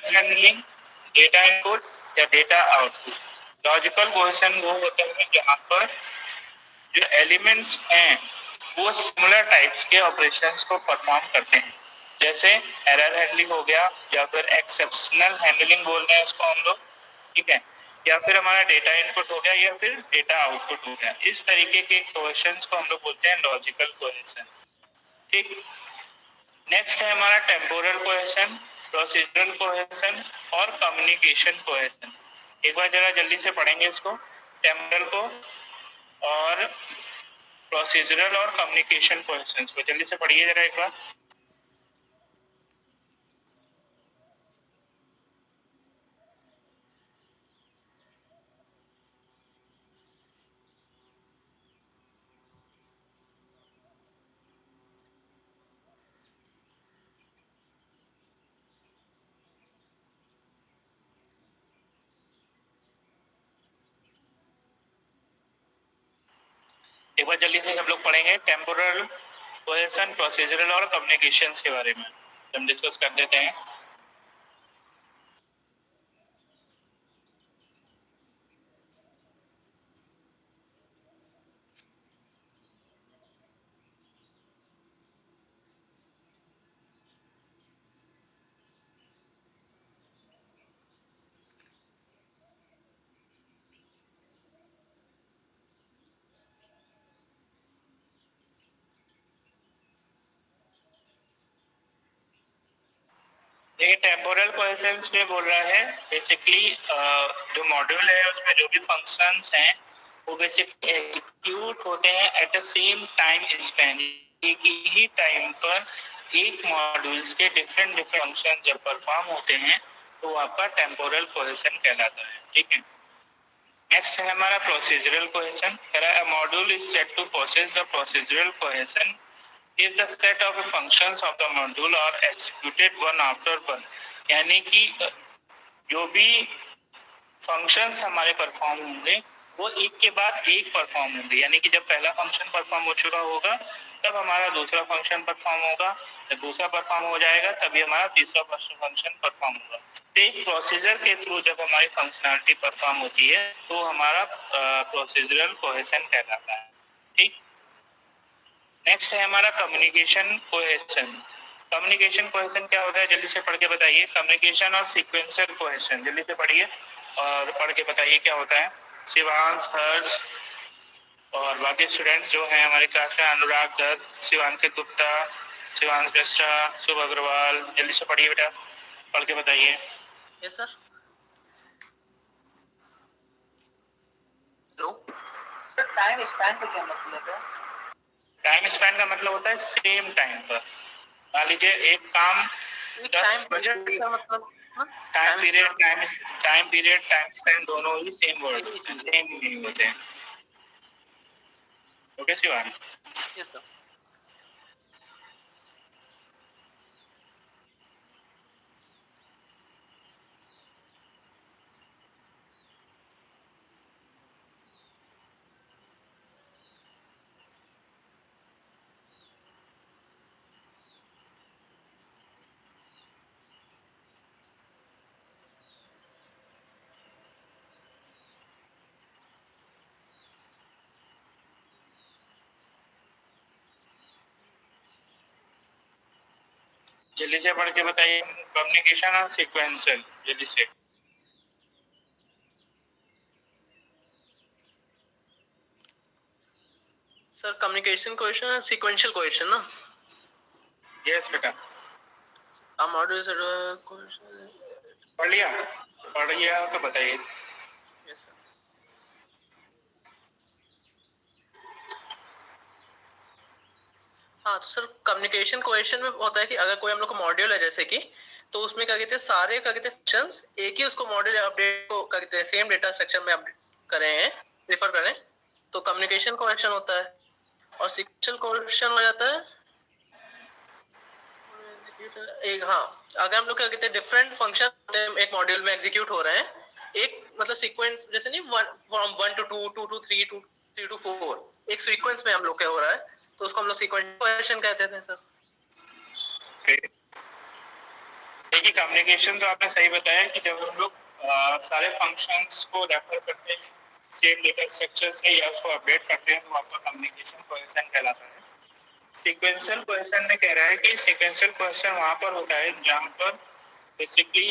Handling, data input या data output. Logical cohesion वो होता है जहाँ पर जो एलिमेंट्स हैं वो सिमिलर टाइप्स के ऑपरेशंस को परफॉर्म करते हैं, जैसे एरर हैंडलिंग हो गया या फिर एक्सेप्शनल हैंडलिंग बोल रहे हैं उसको हम लोग, ठीक है, या फिर हमारा डेटा इनपुट हो गया या फिर डेटा आउटपुट हो गया। इस तरीके के कोहेशंस को हम लोग बोलते हैं लॉजिकल कोहेशन। ठीक, नेक्स्ट है हमारा टेम्पोरल कोहेशन, प्रोसीजरल कोहेशन और कम्युनिकेशन कोहेशन। एक बार जरा जल्दी से पढ़ेंगे इसको, टेम्पोरल को और प्रोसीजरल और कम्युनिकेशन कोहेशंस को जल्दी से पढ़िए जरा एक बार। एक बार जल्दी से सब लोग पढ़ेंगे टेम्पोरल कोहेशन, प्रोसीजरल और कम्युनिकेशंस के बारे में हम डिस्कस कर देते हैं। देखिए टेम्पोरल कोहेशंस में बोल रहा है बेसिकली जो मॉड्यूल है उसमें जो भी फंक्शंस हैं वो बेसिकली एग्जीक्यूट होते हैं at the same time span. एक ही टाइम पर एक मॉड्यूल्स के डिफरेंट फंक्शन जब परफॉर्म होते हैं तो वो आपका टेम्पोरल कोहेशन कहलाता है। ठीक है, नेक्स्ट है हमारा procedural cohesion. A module is set to process the procedural cohesion if the set of the functions of the module are executed one after one, यानी कि जो भी फंक्शंस हमारे परफॉर्म होंगे वो एक के बाद एक परफॉर्म होंगे, यानी कि जब पहला फंक्शन परफॉर्म हो चुका होगा तब हमारा दूसरा फंक्शन परफॉर्म होगा, जब दूसरा परफॉर्म हो जाएगा तभी हमारा तीसरा फंक्शन परफॉर्म होगा। तो एक प्रोसीजर के थ्रू जब हमारी फंक्शनैलिटी परफॉर्म होती है तो हमारा प्रोसीजरल कोहेशन कहलाता है। ठीक, नेक्स्ट है हमारा कम्युनिकेशन कोहेशन। कम्युनिकेशन कोहेशन क्या होता है जल्दी से पढ़ के बताइए। कम्युनिकेशन और सीक्वेंसर कोहेशन जल्दी से पढ़िए और पढ़ के बताइए क्या होता है। शिवांश, हर्ष और बाकी स्टूडेंट्स जो हैं हमारे क्लास में, अनुराग दत्त, शिवांकित गुप्ता, शिवांश मिश्रा, शुभ अग्रवाल, जल्दी से पढ़िए बेटा, पढ़ के बताइए। Yes sir. Hello sir, time span का क्या मतलब है? टाइम स्पैन का मतलब होता है सेम टाइम पर। मान लीजिए एक काम 10 बजे, मतलब टाइम पीरियड, टाइम स्पैन दोनों ही सेम वर्ड होते हैं, सेम मीनिंग होते हैं। ओके शिवान? Yes sir. जल्दी से पढ़ के बताइए कम्युनिकेशन और सीक्वेंशियल, जल्दी से। सर कम्युनिकेशन कोहेशन और सीक्वेंशियल कोहेशन ना? यस बेटा। मॉड्यूल सर पढ़ लिया? पढ़िए तो बताइए। Yes sir. हाँ तो सर कम्युनिकेशन कोहेशन में होता है कि अगर कोई हम लोग का मॉड्यूल है जैसे कि, तो उसमें क्या कहते हैं सारे क्या कहते हैं फंक्शंस एक ही उसको मॉड्यूल अपडेट को क्या कहते हैं सेम डेटा स्ट्रक्चर में अपडेट करें हैं, रेफर करें, तो कम्युनिकेशन कोहेशन होता है। और सीक्वेंशियल कोहेशन हो जाता है एक, हाँ अगर हम लोग क्या कहते हैं डिफरेंट फंक्शन एक मॉड्यूल में एग्जीक्यूट हो रहे हैं, एक मतलब सीक्वेंस जैसे नहीं फ्रॉम 1 to 2, 2 to 3, 3 to 4, एक सीक्वेंस में हम लोग क्या हो रहा है तो उसको हम लोग सीक्वेंशियल कोहेशन कहते हैं सर। देखिए कम्युनिकेशन तो आपने सही बताया कि जब हम लोग सारे फंक्शंस को रेफर करते हैं सेम डेटा स्ट्रक्चर से या उसको अपडेट करते हैं तो आपका कम्युनिकेशन कोहेशन कहलाता है। सीक्वेंशियल कोहेशन में कह रहा है कि सीक्वेंशियल कोहेशन वहाँ पर होता है जहाँ पर बेसिकली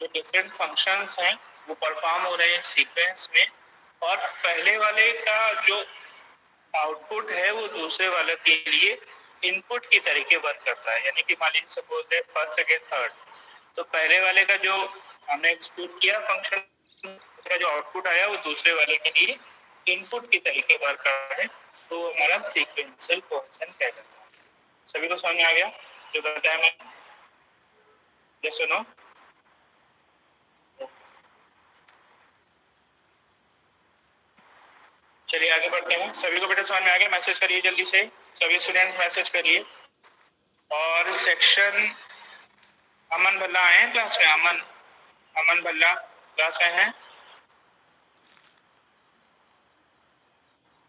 जो डिफरेंट फंक्शंस हैं वो परफॉर्म हो रहे हैं सीक्वेंस में और पहले वाले का जो आउटपुट है वो दूसरे वाले के लिए इनपुट की तरीके वर्क करता है। यानी कि मान लीजिए suppose that first second third, तो पहले वाले का जो हमने एक्सक्यूट किया फंक्शन का जो आउटपुट आया वो दूसरे वाले के लिए इनपुट की तरीके वर्क कर रहा है, तो हमारा सीक्वेंशियल कोहेशन कहलाता है। सभी को समझ में आ गया जो बताया मैं? यस और नो? चलिए आगे बढ़ते हैं। सभी को बेटा समझ में आ गया? मैसेज करिए जल्दी से, सभी स्टूडेंट्स मैसेज करिए। और सेक्शन अमन भल्ला आए हैं क्लास में? अमन भल्ला क्लास में हैं?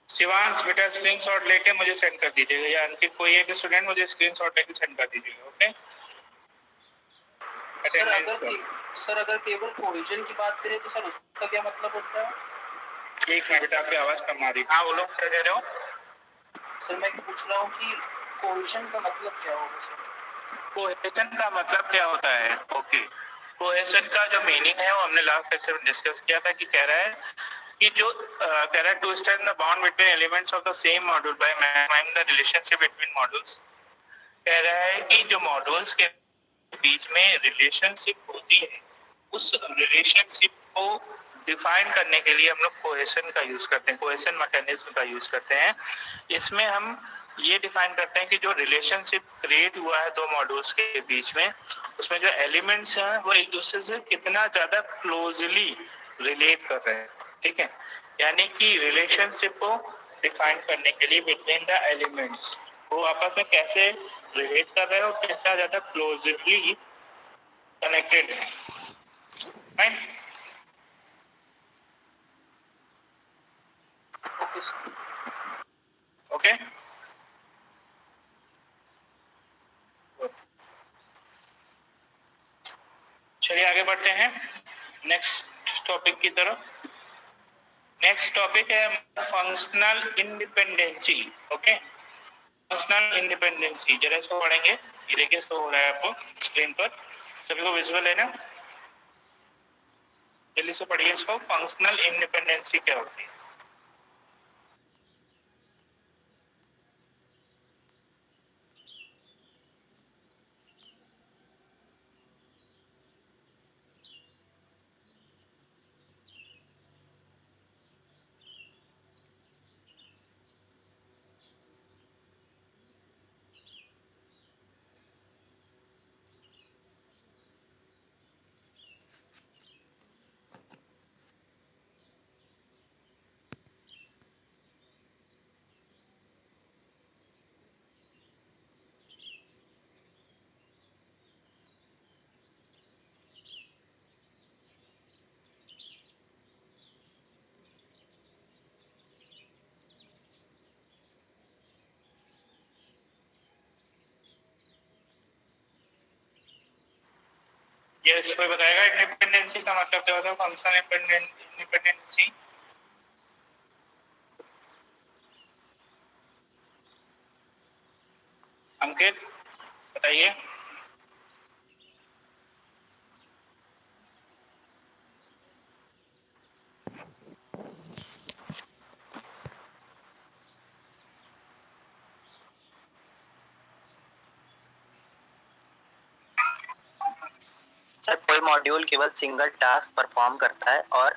शिवांश बेटा स्क्रीनशॉट लेके मुझे सेंड कर दीजिएगा, या अंकित कोई एक स्टूडेंट मुझे स्क्रीनशॉट लेके सेंड कर दीजिएगा। ओके सर अगर केवल कोहेजन की बात करें तो सर उसका क्या मतलब होता है? एक मिनट बेटा आपकी आवाज कम आ रही। हाँ बोलो क्या कह रहे हो? सर मैं पूछ रहा हूँ कि कोहेजन का मतलब क्या होगा सर? कोहेशन का मतलब क्या होता है? ओके, कोहेशन का जो मीनिंग है वो हमने लास्ट लेक्चर में डिस्कस किया था कि कह रहा है कि जो कह रहा है to strengthen the bond between elements of the same module by maximising the relationship between modules. कह रहा है कि जो मॉड्यूल्स के बीच में रिलेशनशिप होती है उस रिलेशनशिप को डिफाइन करने के लिए हम लोग कोहेशन का यूज करते हैं, कोहेशन मैकेनिज्म का यूज करते हैं। इसमें हम ये डिफाइन करते हैं कि जो रिलेशनशिप क्रिएट हुआ है दो मॉड्यूल्स के बीच में, उसमें जो एलिमेंट्स हैं वो एक दूसरे से कितना ज्यादा क्लोजली रिलेट कर रहे हैं। ठीक है, यानी कि रिलेशनशिप को डिफाइन करने के लिए बिटवीन द एलिमेंट्स वो आपस में कैसे रिलेट कर रहे हो, कितना ज्यादा क्लोजली कनेक्टेड है। Fine, okay. चलिए आगे बढ़ते हैं नेक्स्ट टॉपिक की तरफ। नेक्स्ट टॉपिक है functional independency. Okay, functional independency जरा इसको पढ़ेंगे। ये देखिए इसको हो रहा है आपको स्क्रीन पर, सभी को विजुअल है ना? जल्दी से पढ़िए इसको। फंक्शनल इंडिपेंडेंसी क्या होती है? यस, कोई बताएगा इंडिपेंडेंसी का मतलब क्या होता है? Functional independency. अंकित बताइए। सर कोई मॉड्यूल केवल सिंगल टास्क परफॉर्म करता है और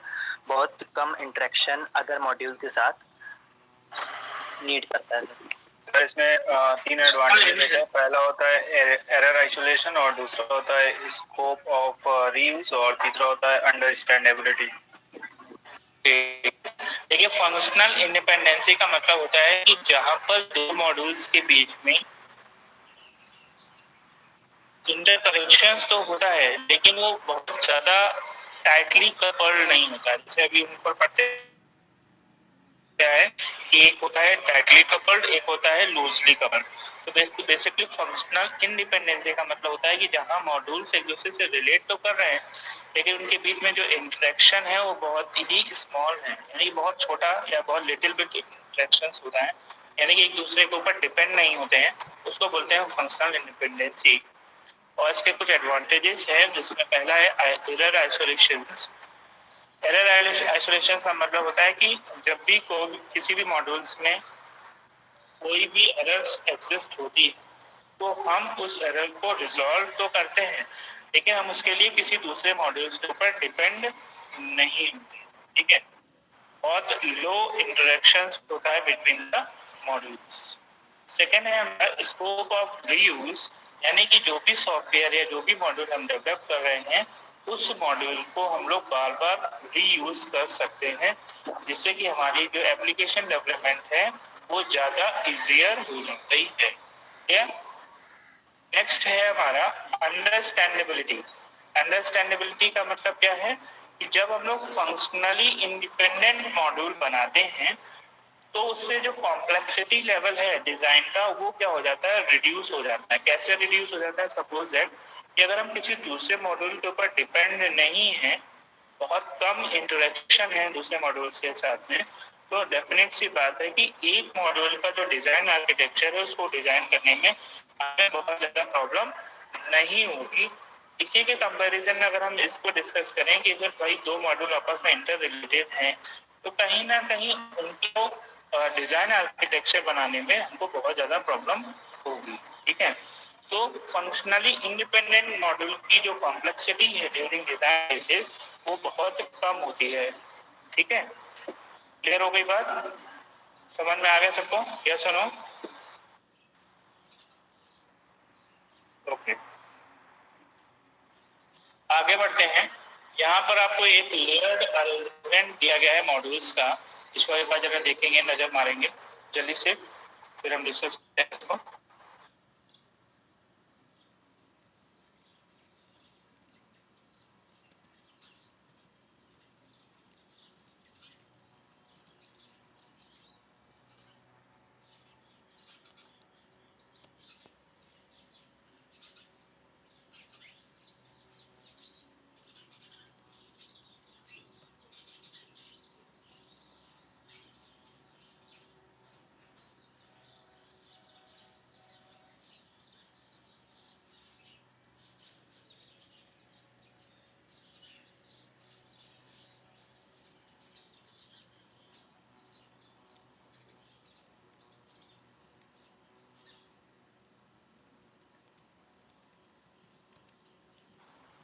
बहुत कम इंटरेक्शन अदर मॉड्यूल के साथ नीड करता है। सर इसमें तीन एडवांटेजेस है। पहला होता है एरर आइसोलेशन और दूसरा होता है स्कोप ऑफ रीयूज और तीसरा होता है अंडरस्टैंडेबिलिटी। देखिए फंक्शनल इंडिपेंडेंसी का मतलब होता है कि जहां पर दो मॉड्यूल्स के बीच में इंटरकनेक्शंस तो होता है लेकिन वो बहुत ज्यादा टाइटली कपल्ड नहीं होता। जैसे अभी ऊपर पढ़ते क्या है कि एक होता है टाइटली कपल्ड, एक होता है लूजली कपल्ड। तो बेसिकली फंक्शनल इंडिपेंडेंसी का मतलब होता है कि जहां मॉड्यूल्स एक दूसरे से रिलेट तो कर रहे हैं लेकिन उनके बीच में जो इंटरेक्शन है वो बहुत ही स्मॉल है, यानी बहुत छोटा या बहुत लिटिल बिट इंटरेक्शंस होता है, यानी कि एक दूसरे के ऊपर डिपेंड नहीं होते हैं, उसको बोलते हैं फंक्शनल इंडिपेंडेंसी। और इसके कुछ एडवांटेजेस हैं जिसमें पहला है एरर आइसोलेशन। एरर आइसोलेशन का मतलब होता है कि जब भी कोई किसी भी मॉड्यूल्स में कोई भी एरर्स एग्जिस्ट होती है तो हम उस एरर को रिजॉल्व तो करते हैं लेकिन हम उसके लिए किसी दूसरे मॉड्यूल्स के ऊपर डिपेंड नहीं होते, ठीक है। बहुत लो इंटरेक्शंस होता है बिटवीन द मॉड्यूल्स। सेकेंड है हमारा स्कोप ऑफ रीयूज, यानी कि जो भी सॉफ्टवेयर या जो भी मॉड्यूल हम डेवलप कर रहे हैं उस मॉड्यूल को हम लोग बार बार रीयूज कर सकते हैं जिससे कि हमारी जो एप्लीकेशन डेवलपमेंट है वो ज़्यादा इजियर हो जाती है। नेक्स्ट है हमारा अंडरस्टैंडेबिलिटी। अंडरस्टैंडेबिलिटी का मतलब क्या है कि जब हम लोग फंक्शनली इंडिपेंडेंट मॉड्यूल बनाते हैं तो उससे जो कॉम्प्लेक्सिटी लेवल है डिजाइन का वो क्या हो जाता है, रिड्यूस हो जाता है। कैसे रिड्यूस हो जाता है? सपोज दैट कि अगर हम किसी दूसरे मॉड्यूल के ऊपर डिपेंड नहीं है, बहुत कम इंटरेक्शन है दूसरे मॉड्यूल्स के साथ में, तो डेफिनेट सी बात है कि एक मॉड्यूल का जो डिजाइन आर्किटेक्चर है उसको डिजाइन करने में हमें बहुत ज्यादा प्रॉब्लम नहीं होगी। इसी के कंपैरिजन में अगर हम इसको डिस्कस करें कि अगर भाई दो मॉड्यूल आपस में इंटर रिलेटेड हैं तो कहीं ना कहीं उनको डिजाइन आर्किटेक्चर बनाने में हमको बहुत ज्यादा प्रॉब्लम होगी, ठीक है। तो फंक्शनली इंडिपेंडेंट मॉड्यूल की जो कॉम्प्लेक्सिटी है ड्यूरिंग डिजाइन वो बहुत कम होती है, ठीक है। क्लियर हो गई बात? समझ में आ गया सबको? यस और नो? ओके, आगे बढ़ते हैं। यहाँ पर आपको एक लेयर्ड अरेंजमेंट दिया गया है मॉड्यूल्स का, इसको एक बार जरा देखेंगे, नजर मारेंगे जल्दी से, फिर हम डिस्कस करते हैं इसको।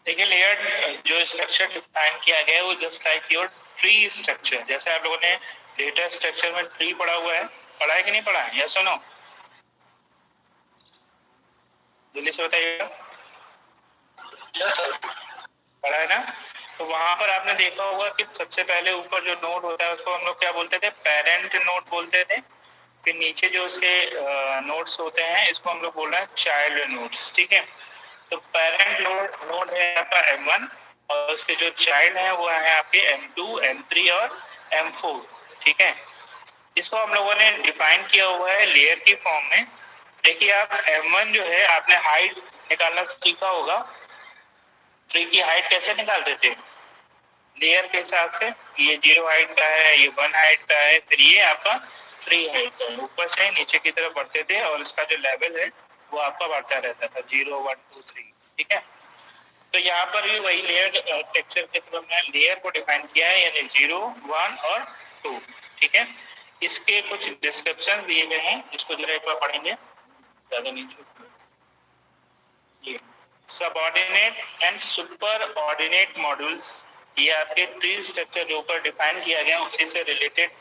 देखिए, लेयर्ड जो स्ट्रक्चर डिफाइन किया गया है वो just like your tree structure, जैसे आप लोगों ने डेटा स्ट्रक्चर में ट्री पढ़ा हुआ है, पढ़ा है कि नहीं पढ़ा है? यस और नो? जल्दी से बताइएगा। यस सर, पढ़ा है ना? तो वहां पर आपने देखा होगा कि सबसे पहले ऊपर जो नोड होता है उसको हम लोग क्या बोलते थे? पेरेंट नोड बोलते थे। फिर नीचे जो उसके नोड्स होते हैं इसको हम लोग बोल रहे हैं चाइल्ड नोड्स, ठीक है। तो पेरेंट नोड है आपका M1 और उसके जो चाइल्ड है वो है आपके M2, M3 और M4, ठीक है। इसको हम लोगों ने डिफाइन किया हुआ है लेयर की फॉर्म में। देखिए, आप M1 जो है आपने हाइट निकालना सीखा होगा, ट्री की हाइट कैसे निकालते थे? लेयर के हिसाब से, ये 0 हाइट का है, ये 1 हाइट का है, फिर ये आपका 3 हाइट का है। ऊपर से नीचे की तरफ बढ़ते थे और इसका जो लेवल है वो आपका बढ़ता रहता था, 0, 1, 2, 3, ठीक है। तो यहाँ पर भी वही लेयर टेक्सचर के थ्रू हमने लेयर को डिफाइन किया है, यानी 0, 1 और 2, ठीक है। इसके कुछ डिस्क्रिप्शन दिए गए हैं, इसको जरा एक बार पढ़ेंगे, ज्यादा नीचे। ये subordinate and super ordinate modules, ये आपके ट्री स्ट्रक्चर जो ऊपर डिफाइन किया गया उसी से रिलेटेड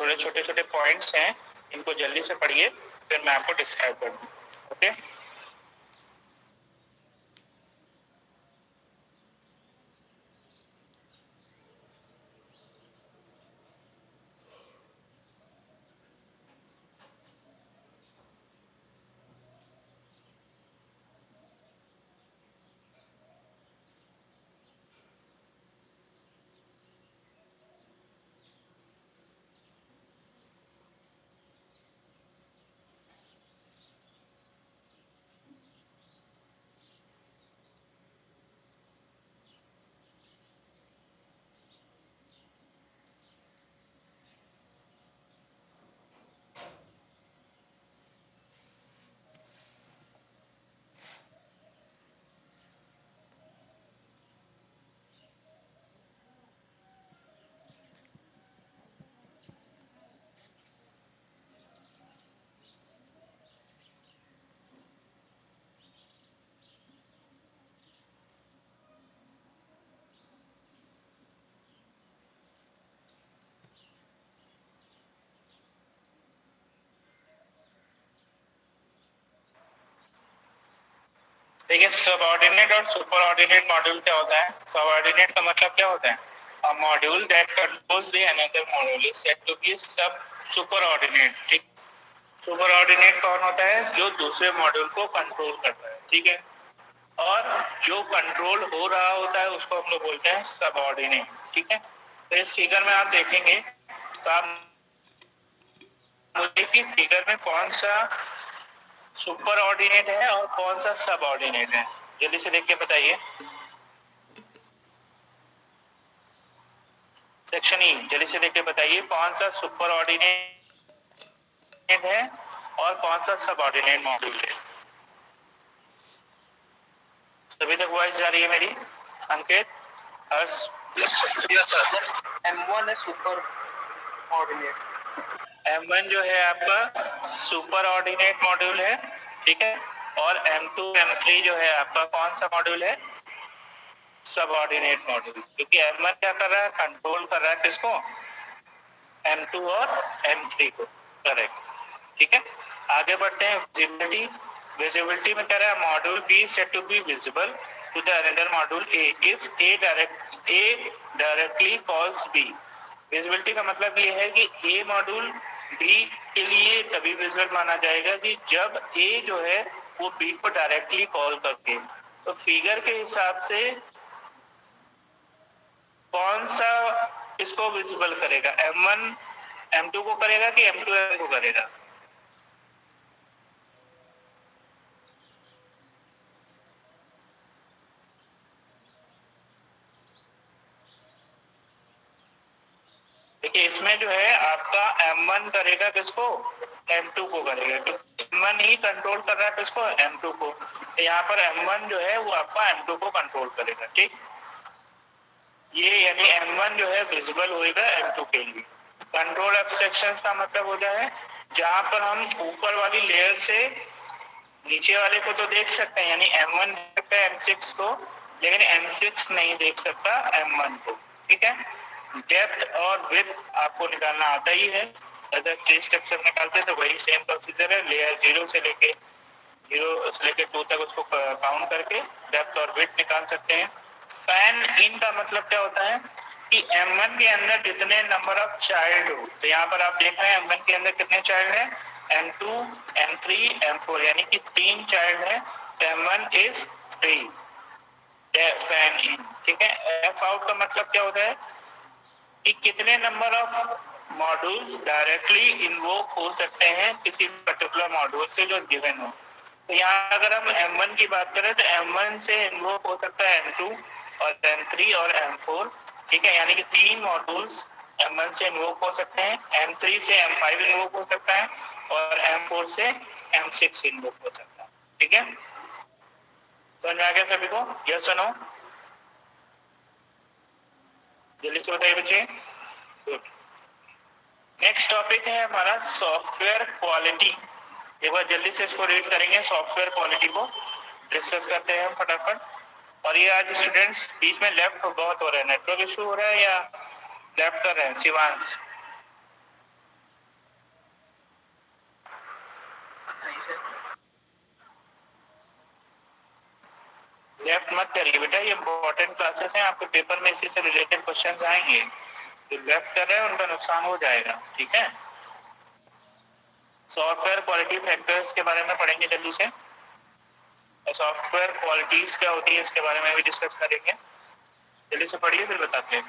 थोड़े छोटे छोटे पॉइंट्स हैं, इनको जल्दी से पढ़िए फिर मैं आपको डिस्क्राइब कर दूँ, ओके। देखिए सबऑर्डिनेट और सुपर ऑर्डिनेट मॉड्यूल क्या होता है? सबऑर्डिनेट का मतलब क्या होता है? A module that controls the another module is said to be sub superordinate. ठीक, सुपर ऑर्डिनेट कौन होता है? जो दूसरे मॉड्यूल को कंट्रोल करता है। ठीक है, और जो कंट्रोल हो रहा होता है उसको हम लोग बोलते हैं सबऑर्डिनेट। ठीक है, तो इस फिगर में आप देखेंगे तो आप मुझे कि फिगर में कौन सा सुपर ऑर्डिनेट है और कौन सा सब ऑर्डिनेट है, जल्दी से देख के बताइए। सेक्शन ई, जल्दी से देख के बताइए कौन सा सुपर ऑर्डिनेट है और कौन सा सब ऑर्डिनेट मॉड्यूल है। सभी तक वॉइस जा रही है मेरी? अंकित, हर्ष? यस सर, M1 है सुपर ऑर्डिनेट। M1 जो है आपका सुपर ऑर्डिनेट मॉड्यूल है। ठीक है, और M2 M3 जो है आपका कौन सा मॉड्यूल है? सब ऑर्डिनेट मॉड्यूल। क्योंकि M1 क्या कर रहा है? कंट्रोल कर रहा है किसको? M2 और M3 को। करेक्ट। ठीक है, आगे बढ़ते हैं। विजिबिलिटी, विजिबिलिटी में कह रहा है module B set to be visible to the another module A if A directly calls B. Visibility का मतलब ये है कि ए मॉड्यूल बी के लिए तभी विजिबल माना जाएगा कि जब ए जो है वो बी को डायरेक्टली कॉल करके। तो फिगर के हिसाब से कौन सा इसको विजिबल करेगा? M1 M2 को करेगा कि M2 M को करेगा? देखिए इसमें जो है आपका M1 करेगा किसको? M2 को करेगा। तो M1 ही कंट्रोल कर रहा है किसको? M2 को। तो यहाँ पर M1 जो है वो आपका M2 को कंट्रोल करेगा। ठीक, ये यानी M1 जो है विजिबल होएगा M2 के लिए। कंट्रोल एब्स्ट्रैक्शंस का मतलब होता है जहां पर हम ऊपर वाली लेयर से नीचे वाले को तो देख सकते हैं, यानी M1 देख सकता है M6 को, लेकिन M6 नहीं देख सकता M1 को। ठीक है, डेप्थ और विड्थ आपको निकालना आता ही है। अगर ट्री स्ट्रक्चर निकालते हैं तो वही सेम प्रोसीजर है। लेयर 0 से लेके 2 तक उसको काउंट करके डेप्थ और विड्थ निकाल सकते हैं। फैन इन का मतलब क्या होता है कि M1 के अंदर जितने नंबर ऑफ चाइल्ड हो, तो यहाँ पर आप देख रहे हैं M1 के अंदर कितने चाइल्ड हैं? M2 M3 M4, यानी कि 3 चाइल्ड हैं। M1 is 3 fan in. ठीक है, एफ आउट का मतलब क्या होता है कि कितने number of modules directly invoke हो सकते हैं किसी पर्टिकुलर मॉड्यूल से जो गिवन हो। तो यहाँ अगर हम M1 की बात करें तो M1 से इन्वोक हो सकता है M2 और M3 और M4। ठीक है, यानी कि 3 मॉड्यूल्स M1 से इन्वोक हो सकते हैं, M3 से M5 इन्वोक हो सकता है और M4 से M6 इन्वोक हो सकता है। ठीक है, समझ में आ गया सभी को? यस और नो? जल्दी से बताइए बच्चे। गुड। नेक्स्ट टॉपिक है हमारा सॉफ्टवेयर क्वालिटी। एक बार जल्दी से इसको रीड करेंगे, सॉफ्टवेयर क्वालिटी को डिस्कस करते हैं हम फटाफट। और ये आज स्टूडेंट्स बीच में लेफ्ट बहुत हो रहा है, नेटवर्क इशू हो रहा है या लेफ्ट कर रहे हैं? शिवांश, लेफ्ट मत करिए बेटा, ये इंपॉर्टेंट क्लासेस हैं, आपके पेपर में इसी से रिलेटेड क्वेश्चंस आएंगे। जो लेफ्ट कर रहे हैं उनका नुकसान हो जाएगा। ठीक है, सॉफ्टवेयर क्वालिटी फैक्टर्स के बारे में पढ़ेंगे जल्दी से। सॉफ्टवेयर क्वालिटीज क्या होती है इसके बारे में भी डिस्कस करेंगे। जल्दी से पढ़िए फिर बताते हैं।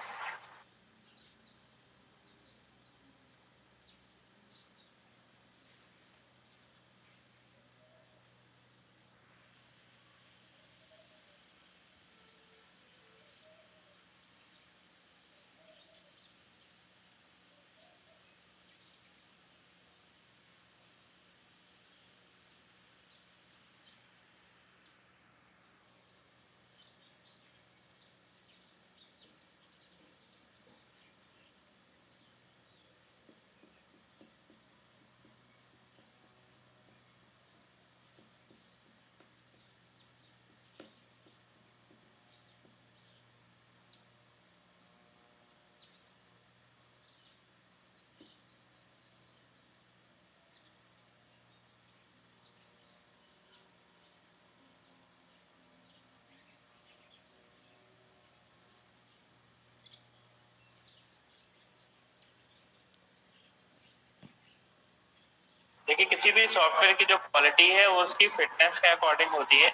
देखिए किसी भी सॉफ्टवेयर की जो क्वालिटी है वो उसकी फिटनेस के अकॉर्डिंग होती है।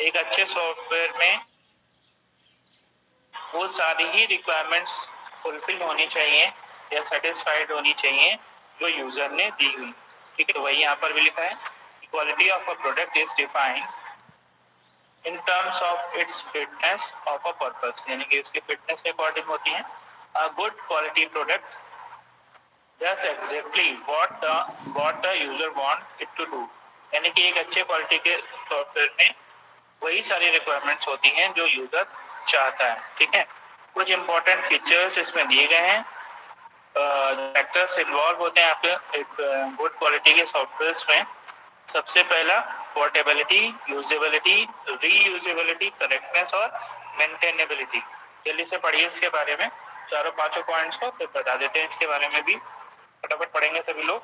एक अच्छे सॉफ्टवेयर में वो सारी ही रिक्वायरमेंट्स फुलफिल होनी चाहिए या सेटिस्फाइड होनी चाहिए जो यूजर ने दी हुई। ठीक है, तो वही यहाँ पर भी लिखा है, quality of a product is defined in terms of its fitness of a purpose, यानी कि उसकी फिटनेस के अकॉर्डिंग होती है। A good quality product does exactly what the user want it to do, यानी कि एक अच्छे क्वालिटी के सॉफ्टवेयर में वही सारी रिक्वायरमेंट्स होती हैं जो यूजर चाहता है। ठीक है, कुछ इंपॉर्टेंट फीचर्स इसमें दिए गए हैं, फैक्टर्स इन्वॉल्व होते हैं आपके एक गुड क्वालिटी के सॉफ्टवेयर में। सबसे पहला पोर्टेबिलिटी, यूजेबिलिटी, रीयूजेबिलिटी, करेक्टनेस और मेंटेनेबिलिटी। जल्दी से पढ़िए इसके बारे में चारों पांचों पॉइंट्स को, फिर बता देते हैं इसके बारे में भी, फटाफट पढ़ेंगे सभी लोग।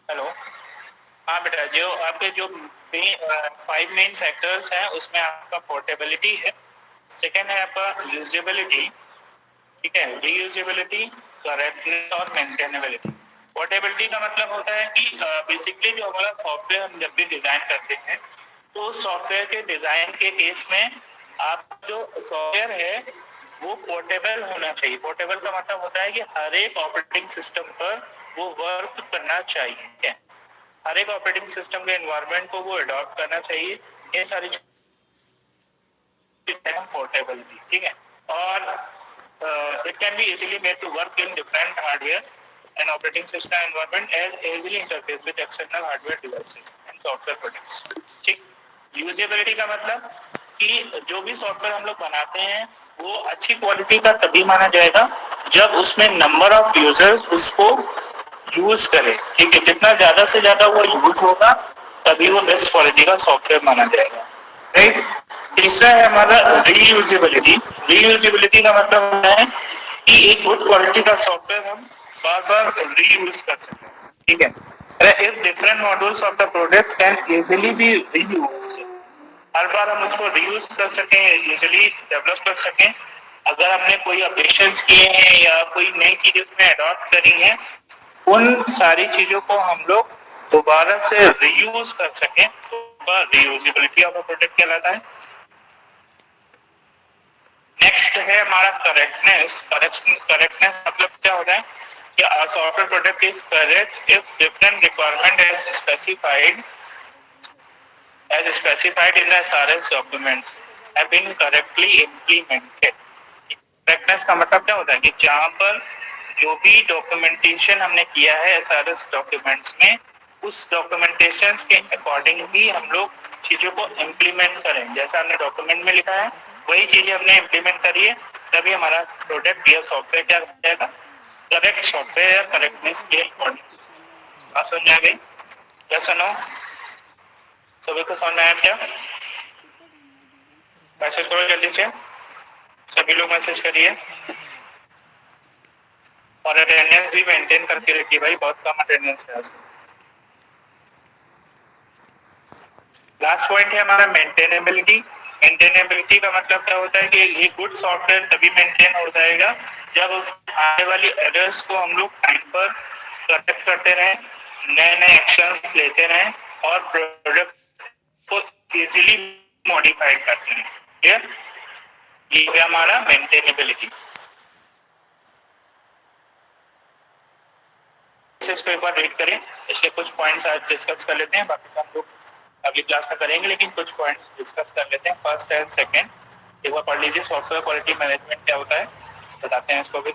हेलो, हाँ बेटा, जो आपके जो 5 मेन फैक्टर्स हैं उसमें आपका पोर्टेबिलिटी है, सेकेंड है आपका यूजेबिलिटी, ठीक है, रीयूजेबिलिटी, करेक्टनेस और मेंटेनेबिलिटी। पोर्टेबिलिटी का मतलब होता है कि बेसिकली जो हमारा सॉफ्टवेयर हम जब भी डिजाइन करते हैं तो सॉफ्टवेयर के डिजाइन के केस में आप जो सॉफ्टवेयर है वो पोर्टेबल होना चाहिए। पोर्टेबल का मतलब होता है कि हर एक ऑपरेटिंग सिस्टम पर वो वर्क करना चाहिए, ठीक है, हर एक ऑपरेटिंग सिस्टम के एनवायरनमेंट को वो अडॉप्ट करना चाहिए। ये सारी चीजें पोर्टेबल भी, ठीक है, और it can be easily made to work in different hardware and operating system environment and easily interface with external hardware devices and software products। ठीक, यूजेबिलिटी का मतलब कि जो भी सॉफ्टवेयर हम लोग बनाते हैं वो अच्छी क्वालिटी का तभी माना जाएगा जब उसमें नंबर ऑफ यूजर्स उसको यूज करे, ठीक है, जितना ज्यादा से ज्यादा वो यूज होगा तभी वो बेस्ट क्वालिटी का सॉफ्टवेयर माना जाएगा, राइट। तीसरा है हमारा रीयूजेबिलिटी। रीयूजेबिलिटी का मतलब होता है कि एक गुड क्वालिटी का सॉफ्टवेयर हम बार बार रीयूज कर सकें, ठीक है। If different modules of the product can easily be reused, हर बार हम उसको रीयूज कर सकें, इजीली डेवलप कर सकें। अगर हमने कोई अपडेशंस किए हैं या कोई नई चीजें उसमें अडॉप्ट करी हैं, उन सारी चीजों को हम लोग दोबारा से रीयूज कर सकें तो रीयूजेबिलिटी ऑफ अ प्रोडक्ट कहलाता है। नेक्स्ट है हमारा करेक्टनेस। करेक्टनेस मतलब क्या होता है कि a software product is correct if different requirement as specified as specified in the SRS documents have been correctly implemented. Correctness का मतलब क्या होता है कि जहाँ पर जो भी डॉक्यूमेंटेशन हमने किया है एसआरएस डॉक्यूमेंट्स में, उस डॉक्यूमेंटेशन के अकॉर्डिंग ही हम लोग चीजों को इम्प्लीमेंट करें। जैसा हमने डॉक्यूमेंट में लिखा है वही चीजें हमने इम्प्लीमेंट करी है, तभी हमारा प्रोडक्ट या सॉफ्टवेयर क्या हो जाएगा, करेक्ट सॉफ्टवेयर या करेक्टनेस के अकॉर्डिंग। बात समझ आ गई? क्या सुनो, सभी को समझ में आया क्या? मैसेज करो जल्दी से, सभी लोग मैसेज करिए और अटेंडेंस भी मेंटेन करके रखिए भाई, बहुत कम अटेंडेंस है। लास्ट पॉइंट है हमारा मेंटेनेबिलिटी। मेंटेनेबिलिटी का मतलब क्या होता है कि एक गुड सॉफ्टवेयर तभी मेंटेन हो जाएगा जब उस आने वाली एरर्स को हम लोग टाइम पर करेक्ट करते रहें, नए नए एक्शंस लेते रहें और प्रोडक्ट को इजीली मॉडिफाइड करते हैं। क्लियर? ये है हमारा मेंटेनेबिलिटी। इसको एक बार रीड करें, इसके कुछ पॉइंट्स आज डिस्कस कर लेते हैं, बाकी हम लोग अगली क्लास में करेंगे, लेकिन कुछ पॉइंट्स डिस्कस कर लेते हैं। फर्स्ट एंड सेकंड एक बार पढ़ लीजिए, सॉफ्टवेयर क्वालिटी मैनेजमेंट क्या होता है बताते हैं इसको भी।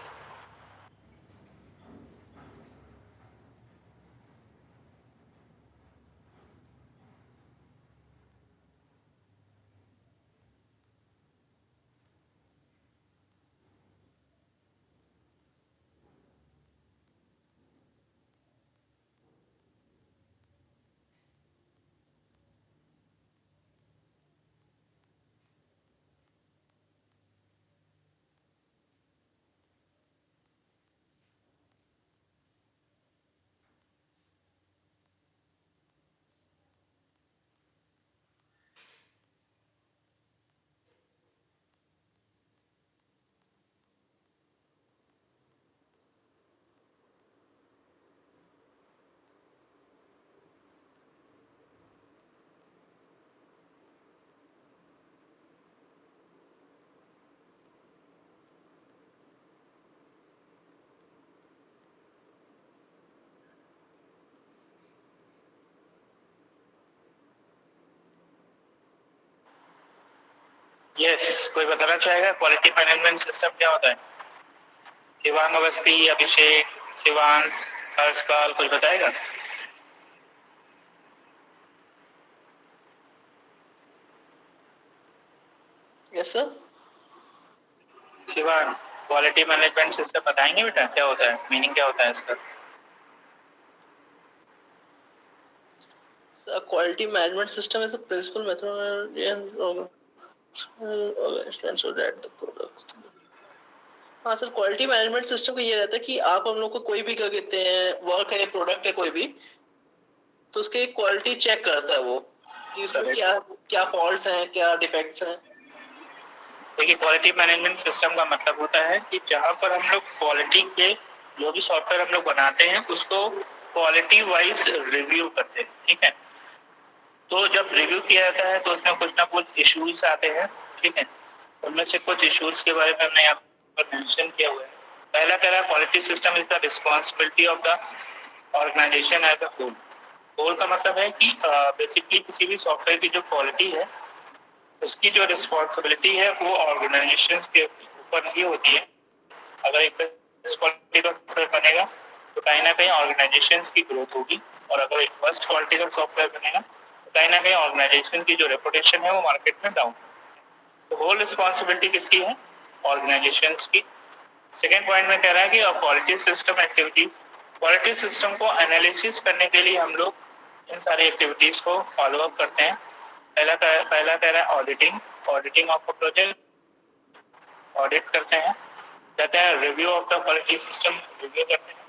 यस, कोई बताना चाहेगा क्वालिटी मैनेजमेंट सिस्टम क्या होता है? शिवांग अवस्थी, अभिषेक, शिवांश, हर्षपाल, कुछ बताएगा? Yes sir. Shivang, quality management system बताएंगे बेटा क्या होता है, मीनिंग क्या होता है इसका? Quality management system is a principal methodology and organization so that the products. हाँ सर, क्वालिटी मैनेजमेंट सिस्टम का ये रहता है कि आप हम लोग को कोई भी क्या कहते हैं वर्क है, प्रोडक्ट है कोई भी, तो उसके क्वालिटी चेक करता है वो कि उसमें क्या क्या फॉल्ट्स हैं, क्या डिफेक्ट्स हैं। देखिए, क्वालिटी मैनेजमेंट सिस्टम का मतलब होता है कि जहाँ पर हम लोग क्वालिटी के जो भी सॉफ्टवेयर हम लोग बनाते हैं उसको क्वालिटी वाइज रिव्यू करते हैं। ठीक है, तो जब रिव्यू किया जाता है तो उसमें कुछ ना कुछ इश्यूज आते हैं। ठीक है, उनमें से कुछ इश्यूज के बारे में हमने यहाँ पर मेंशन किया हुआ है। पहला कह रहा है quality system is the responsibility of the organisation as a whole. Whole का मतलब है कि बेसिकली किसी भी सॉफ्टवेयर की जो क्वालिटी है उसकी जो रिस्पॉन्सिबिलिटी है वो ऑर्गेनाइजेशंस के ऊपर ही होती है। अगर एक क्वालिटी का सॉफ्टवेयर बनेगा तो कहीं ना कहीं ऑर्गेनाइजेशंस की ग्रोथ होगी, और अगर एक फर्स्ट क्वालिटी का सॉफ्टवेयर बनेगा तो कहीं ना कहीं ऑर्गेनाइजेशन की जो रेपुटेशन है वो मार्केट में डाउन। तो होल रिस्पॉन्सिबिलिटी किसकी है? ऑर्गेनाइजेशंस की। सेकेंड पॉइंट में कह रहा है कि quality system activities, quality system को एनालिसिस करने के लिए हम लोग इन सारी एक्टिविटीज को फॉलो अप करते हैं। पहला कह रहा है auditing, auditing of a project, audit करते हैं। कहते हैं review of the quality system, review करते हैं।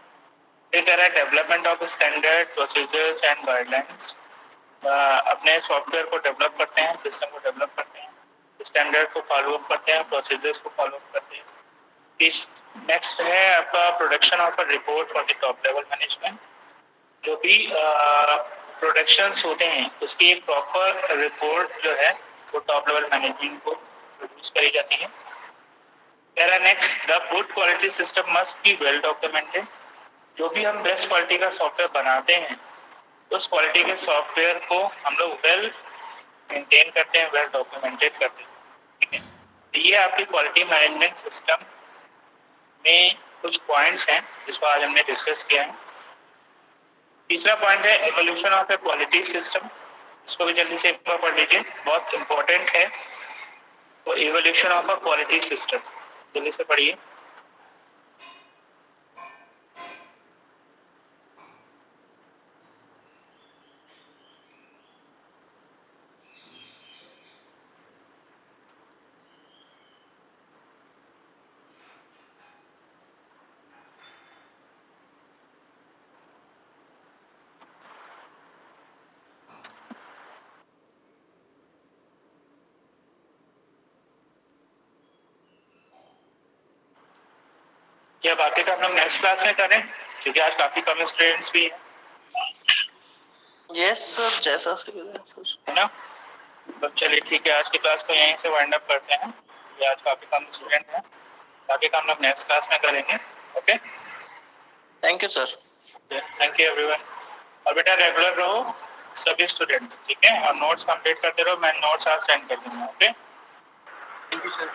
फिर कह रहा है development of standard procedures and guidelines, अपने सॉफ्टवेयर को डेवलप करते हैं, सिस्टम को डेवलप करते हैं, स्टैंडर्ड को फॉलो अप करते हैं, प्रोसीजर्स को फॉलो अप करते हैं। नेक्स्ट है आपका production of a report for the top level management. जो भी प्रोडक्शंस होते हैं उसकी एक प्रॉपर रिपोर्ट जो है वो टॉप लेवल मैनेजमेंट को प्रोड्यूस करी जाती है। Next, the good quality system must be well documented. जो भी हम बेस्ट क्वालिटी का सॉफ्टवेयर बनाते हैं उस क्वालिटी के सॉफ्टवेयर को हम लोग वेल मेंटेन करते हैं, वेल डॉक्यूमेंटेड करते हैं, ठीक है। तो ये आपकी क्वालिटी मैनेजमेंट सिस्टम में कुछ पॉइंट्स हैं जिसको आज हमने डिस्कस किया है। तीसरा पॉइंट है evolution of A quality system, इसको भी जल्दी से एक बार पढ़ लीजिए, बहुत इंपॉर्टेंट है। तो evolution of a quality system जल्दी से पढ़िए। या बाकी का हम लोग नेक्स्ट क्लास में करें क्योंकि आज काफी कम स्टूडेंट्स भी हैं। यस सर, जैसा सही है ना। तो चलिए ठीक है, आज की क्लास को यहीं से वाइंड अप करते हैं। ये आज काफी कम स्टूडेंट हैं, बाकी का हम लोग नेक्स्ट क्लास में करेंगे। Okay, thank you sir. Thank you everyone. और बेटा रेगुलर रहो सभी स्टूडेंट्स, ठीक है, और नोट्स कंप्लीट करते रहो, मैं नोट्स आज सेंड कर दूंगा। Okay, thank you sir.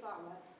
Power